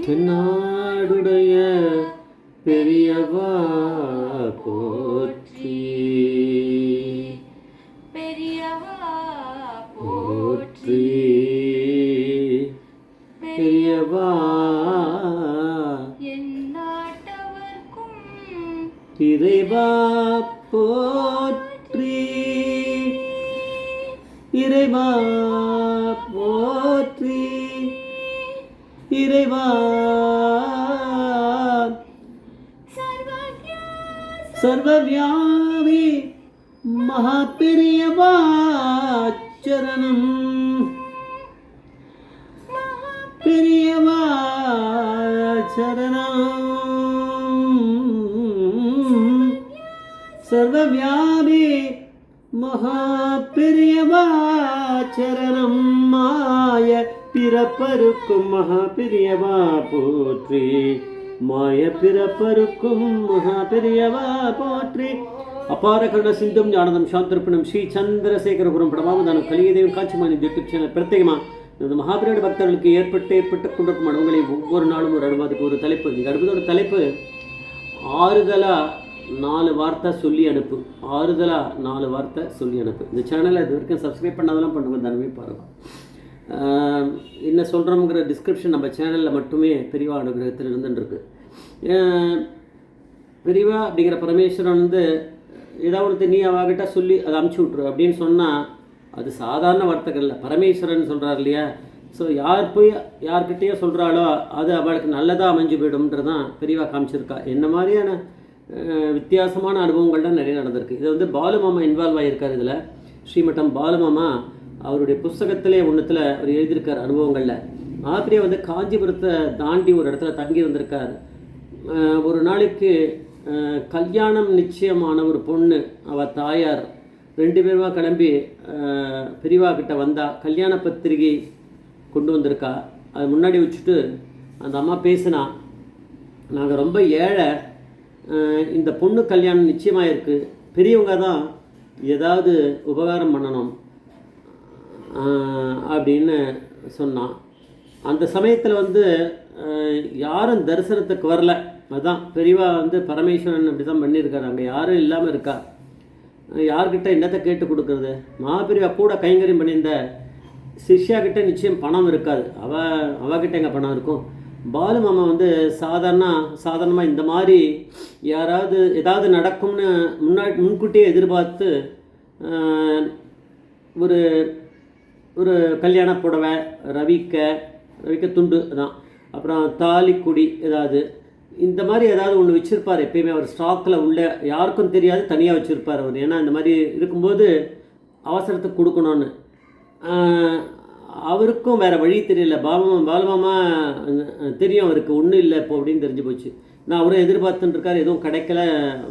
தென்னாடுடைய பெரியவா போற்றி, பெரியவா போற்றி, பெரியவா எந்நாட்டவர்க்கும் இறைவா போற்றி, இறைவா போற்றி, இறைவா சர்வவ்யாபி மகாபெரியவா சரணம், பெரியவா சரணம், சர்வவ்யாபி மகாபெரியவா சரணம், மாய பிறப்பருக்கும் மகாபெரியவா போற்றி, மாய பிறப்பருக்கும் மகாபெரியவா போற்றி. அபார கருண சிந்தும் ஞானதம் சாந்திருப்பணம் ஸ்ரீ சந்திரசேகரபுரம் பிரபாவதானம் கலியதேவன் காட்சிமானி யூடியூப் சேனல் பிரத்யேகமாக இந்த மகாபெரியோட பக்தர்களுக்கு ஏற்பட்டு கொண்டிருக்கும் அனுபவங்களை ஒவ்வொரு நாளும் ஒரு அனுபவத்துக்கு ஒரு தலைப்பு. நீங்கள் அனுபவத்தோட தலைப்பு ஆறுதலாக 4 வார்த்தை சொல்லி அனுப்பு, ஆறுதலாக 4 வார்த்தை சொல்லி அனுப்பு. இந்த சேனலை இது வரைக்கும் சப்ஸ்கிரைப் பண்ணாதெல்லாம் பண்ணுங்க, தானமே பாருங்கள். என்ன சொல்கிறோங்கிற டிஸ்கிரிப்ஷன் நம்ம சேனலில் மட்டுமே பெரியவா அனுகிரகத்தில் இருந்துருக்கு. பெரியவா அப்படிங்கிற பரமேஸ்வரன் ஏதாவது ஒன்று நீ அவகிட்ட சொல்லி அதை அமுச்சு விட்ரு அப்படின்னு சொன்னால் அது சாதாரண வார்த்தைகள் இல்லை. பரமேஸ்வரன் சொல்கிறார் இல்லையா? ஸோ யார் போய் யார்கிட்டயோ சொல்கிறாளோ அது அவளுக்கு நல்லதாக அமைஞ்சு போயிடும்ன்றதான் பெரியவா காமிச்சிருக்கா. என்ன மாதிரியான வித்தியாசமான அனுபவங்கள்லாம் நிறைய நடந்திருக்கு. இது பாலுமாமா இன்வால்வ் ஆகியிருக்கார். இதில் ஸ்ரீமட்டம் பாலுமாமா அவருடைய புஸ்தகத்திலே ஒன்றுத்தில் அவர் எழுதியிருக்கார் அனுபவங்களில். ஆத்திரியா காஞ்சிபுரத்தை தாண்டி ஒரு இடத்துல தங்கி இருந்திருக்கார். ஒரு நாளைக்கு கல்யாணம் நிச்சயமான ஒரு பொண்ணு, அவள் தாயார் 2 பேருமா கிளம்பி பெரியவா கிட்ட வந்தா. கல்யாண பத்திரிகை கொண்டு வந்திருக்கா. அது முன்னாடி வச்சுட்டு அந்த அம்மா பேசினா, நாங்கள் ரொம்ப ஏழை, இந்த பொண்ணு கல்யாணம் நிச்சயமாக இருக்குது, பெரியவங்க தான் ஏதாவது உபகாரம் பண்ணணும் அப்படின்னு சொன்னான். அந்த சமயத்தில் யாரும் தரிசனத்துக்கு வரல. அதுதான் பெரியவா பரமேஸ்வரன் அப்படி தான் பண்ணியிருக்காரு. அங்கே யாரும் இல்லாமல் இருக்கா. யார்கிட்ட என்னத்தை கேட்டு கொடுக்குறது? மகாபெரிவா கூட கைங்கரியம் பண்ணியிருந்த சிஷ்யா கிட்ட நிச்சயம் பணம் இருக்காது. அவகிட்ட எங்கே பணம் இருக்கும்? பாலுமாமா சாதாரணமாக இந்த மாதிரி யாராவது ஏதாவது நடக்கும்னு முன்கூட்டியே எதிர்பார்த்து ஒரு கல்யாண புடவை, ரவிக்க துண்டு தான், அப்புறம் தாலிக்குடி ஏதாவது இந்த மாதிரி ஏதாவது ஒன்று வச்சுருப்பார். எப்பயுமே அவர் ஸ்டாக்கில் உள்ள யாருக்கும் தெரியாது, தனியாக வச்சுருப்பார் அவர். ஏன்னா இந்த மாதிரி இருக்கும்போது அவசரத்துக்கு கொடுக்கணும்னு. அவருக்கும் வேறு வழி தெரியல. பாலுமாமா தெரியும் அவருக்கு ஒன்றும் இல்லை இப்போ அப்படின்னு தெரிஞ்சு போச்சு. நான் அவரும் எதிர்பார்த்துட்டுருக்கார், எதுவும்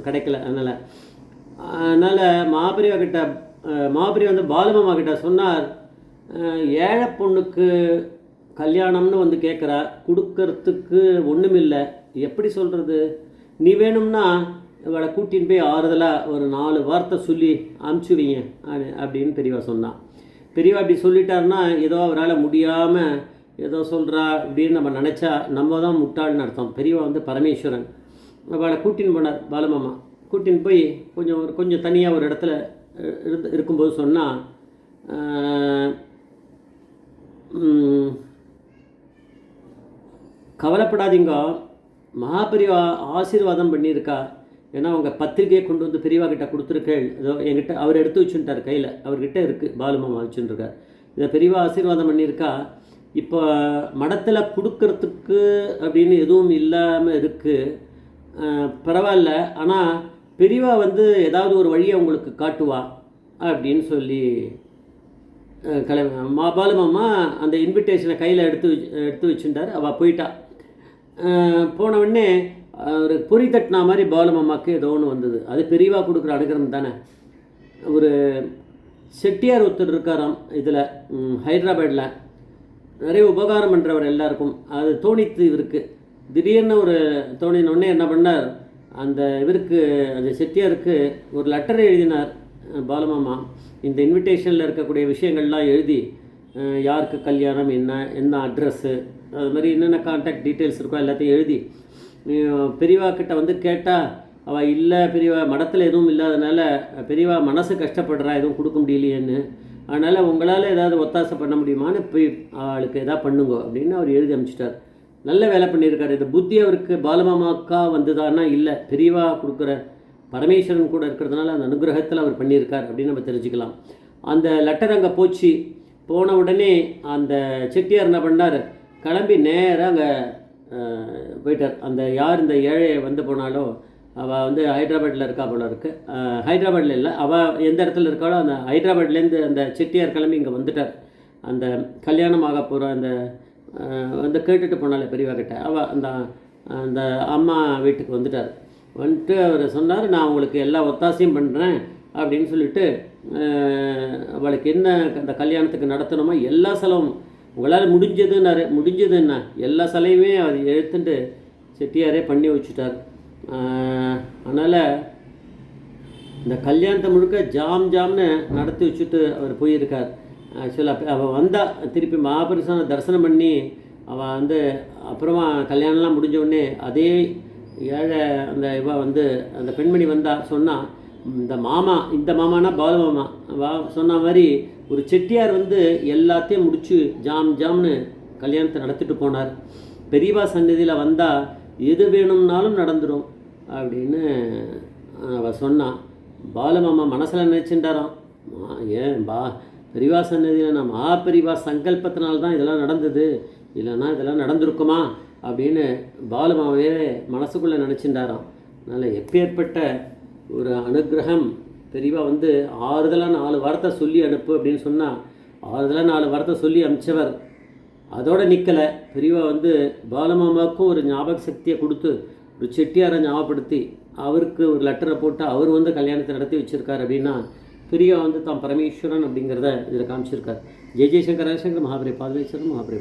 கிடைக்கல. அதனால் மாபெரியா பாலுமாமா கிட்ட சொன்னார், ஏழை பொண்ணுக்கு கல்யாணம்னு கேட்குறா, கொடுக்கறதுக்கு ஒன்றுமில்லை, எப்படி சொல்கிறது? நீ வேணும்னா இவளை கூட்டின்னு போய் ஆறுதலாக ஒரு 4 வார்த்தை சொல்லி அமுச்சுவிங்க அப்படின்னு பெரியவா சொன்னான். பெரியவா அப்படி சொல்லிட்டாருன்னா ஏதோ அவரால் முடியாமல் ஏதோ சொல்கிறா அப்படின்னு நம்ம நினச்சா நம்ம தான் முட்டாள்னு அர்த்தம். பெரியவா பரமேஸ்வரன். அவளை கூட்டின்னு போனார் பாலுமாமா. கூட்டின்னு போய் கொஞ்சம் தனியாக ஒரு இடத்துல இருக்கும்போது சொன்னால், கவலைப்படாதீங்க, மகாபெரிவா ஆசீர்வாதம் பண்ணியிருக்கா. ஏன்னா அவங்க பத்திரிகையை கொண்டு பெரியவா கிட்ட கொடுத்துருக்கேள். ஏதோ என்கிட்ட அவர் எடுத்து வச்சுட்டார் கையில், அவர்கிட்ட இருக்குது, பாலுமாமா வச்சுருக்கார். இதை பெரியவா ஆசீர்வாதம் பண்ணியிருக்கா. இப்போ மடத்தில் கொடுக்கறதுக்கு அப்படின்னு எதுவும் இல்லாமல் இருக்குது, பரவாயில்ல, ஆனால் பெரியவா ஏதாவது ஒரு வழியை உங்களுக்கு காட்டுவா அப்படின்னு சொல்லி பாலுமாமா அந்த இன்விடேஷனை கையில் எடுத்து வச்சுட்டார். அவள் போயிட்டா. போனவுடனே ஒரு பொறி தட்டினா மாதிரி பாலுமாமாவுக்கு ஏதோ ஒன்று வந்தது. அது பெரியவா கொடுக்குற அனுகிரகம் தானே. ஒரு செட்டியார் ஒருத்தர் இருக்காராம் இதில் ஹைதராபாடில், நிறைய உபகாரம் பண்ணுறவர் எல்லாருக்கும். அது தோணித்து இவருக்கு. திடீர்னு ஒரு தோணினோடனே என்ன பண்ணார், அந்த செட்டியாருக்கு ஒரு லெட்டரை எழுதினார் பாலுமாமா. இந்த இன்விடேஷனில் இருக்கக்கூடிய விஷயங்கள்லாம் எழுதி யாருக்கு கல்யாணம், என்ன அட்ரஸ்ஸு, அது மாதிரி என்னென்ன கான்டாக்ட் டீட்டெயில்ஸ் இருக்கோ எல்லாத்தையும் எழுதி பெரியவா கிட்ட வந்து கேட்டால் அவள் இல்லை பெரியவா மடத்தில் எதுவும் இல்லாதனால பெரியவா மனசு கஷ்டப்படுறா எதுவும் கொடுக்க முடியலையேன்னு, அதனால் உங்களால் ஏதாவது ஒத்தாசை பண்ண முடியுமான்னு போய் அவளுக்கு எதாவது பண்ணுங்க அப்படின்னு அவர் எழுதி அனுப்பிச்சிட்டார். நல்ல வேலை பண்ணியிருக்காரு. இந்த புத்தி அவருக்கு பாலமாமாக்கா வந்ததான்னா இல்லை, பெரியவா கொடுக்குற பரமேஸ்வரன் கூட இருக்கிறதுனால அந்த அனுகிரகத்தில் அவர் பண்ணியிருக்கார் அப்படின்னு நம்ம தெரிஞ்சுக்கலாம். அந்த லெட்டர் அங்கே போச்சு. போன உடனே அந்த செட்டியார் என்ன பண்ணார், கிளம்பி நேராக அங்கே போயிட்டார். அந்த யார் இந்த ஏழை வந்து போனாலோ அவள் வந்து ஹைதராபாத்தில் இருக்கா போல இருக்குது. ஹைதராபாத்தில் இல்லை, அவள் எந்த இடத்துல இருக்காளோ அந்த ஹைதராபாத்லேருந்து அந்த செட்டியார் கிளம்பி இங்கே வந்துட்டார். அந்த கல்யாணம் ஆக போகிற அந்த வந்து கேட்டுட்டு போனாலே பெரியவா கிட்ட அவள் அந்த அம்மா வீட்டுக்கு வந்துட்டார். வந்துட்டு அவர் சொன்னார், நான் உங்களுக்கு எல்லா ஒத்தாசையும் பண்ணுறேன் அப்படின்னு சொல்லிட்டு அவளுக்கு என்ன அந்த கல்யாணத்துக்கு நடத்தணுமோ எல்லா செலவும் உங்களால் முடிஞ்சதுன்னா எல்லா செலவுமே அவர் எடுத்துட்டு செட்டியாரே பண்ணி வச்சுட்டார். அதனால் இந்த கல்யாணத்தை முழுக்க ஜாம்னு நடத்தி வச்சுட்டு அவர் போயிருக்கார். ஆக்சுவலாக அவள் வந்தால் திருப்பி மகாபுருஷனை தரிசனம் பண்ணி அவள் வந்து அப்புறமா கல்யாணம்லாம் முடிஞ்சவுடனே அதே ஏழை அந்த வந்து அந்த பெண்மணி வந்தால் சொன்னால் இந்த மாமானா பாலுமாமா சொன்ன மாதிரி ஒரு செட்டியார் வந்து எல்லாத்தையும் முடித்து ஜாம்னு கல்யாணத்தை நடத்திட்டு போனார். பெரியவா சன்னதியில் வந்தால் எது வேணும்னாலும் நடந்துடும் அப்படின்னு அவள் சொன்னான். பாலுமாமா மனசில் நினச்சிட்டாராம், ஏன் பெரியவா சன்னதியில் நான் பெரியவா சங்கல்பத்தினால்தான் தான் இதெல்லாம் நடந்தது, இல்லைன்னா இதெல்லாம் நடந்திருக்குமா அப்படின்னு பாலுமாவே மனசுக்குள்ளே நினச்சிட்டாராம். அதனால் எப்பேற்பட்ட ஒரு அனுகிரகம். பெரியவா வந்து ஆறுதலாக 4 வார்த்தை சொல்லி அனுப்பு அப்படின்னு சொன்னால் ஆறுதலாக 4 வார்த்தை சொல்லி அனுப்பிச்சவர் அதோடு நிற்கலை. பெரியவா வந்து பாலமாமாவுக்கும் ஒரு ஞாபக சக்தியை கொடுத்து ஒரு செட்டியாரை ஞாபகப்படுத்தி அவருக்கு ஒரு லெட்டரை போட்டு அவர் வந்து கல்யாணத்தை நடத்தி வச்சுருக்கார். அப்படின்னா பெரியவா வந்து தான் பரமேஸ்வரன் அப்படிங்கிறத இதில் காமிச்சிருக்கார். ஜெய் ஜெய்சங்கர் மகாபரி பாதவேஸ்வரன் மகாபரி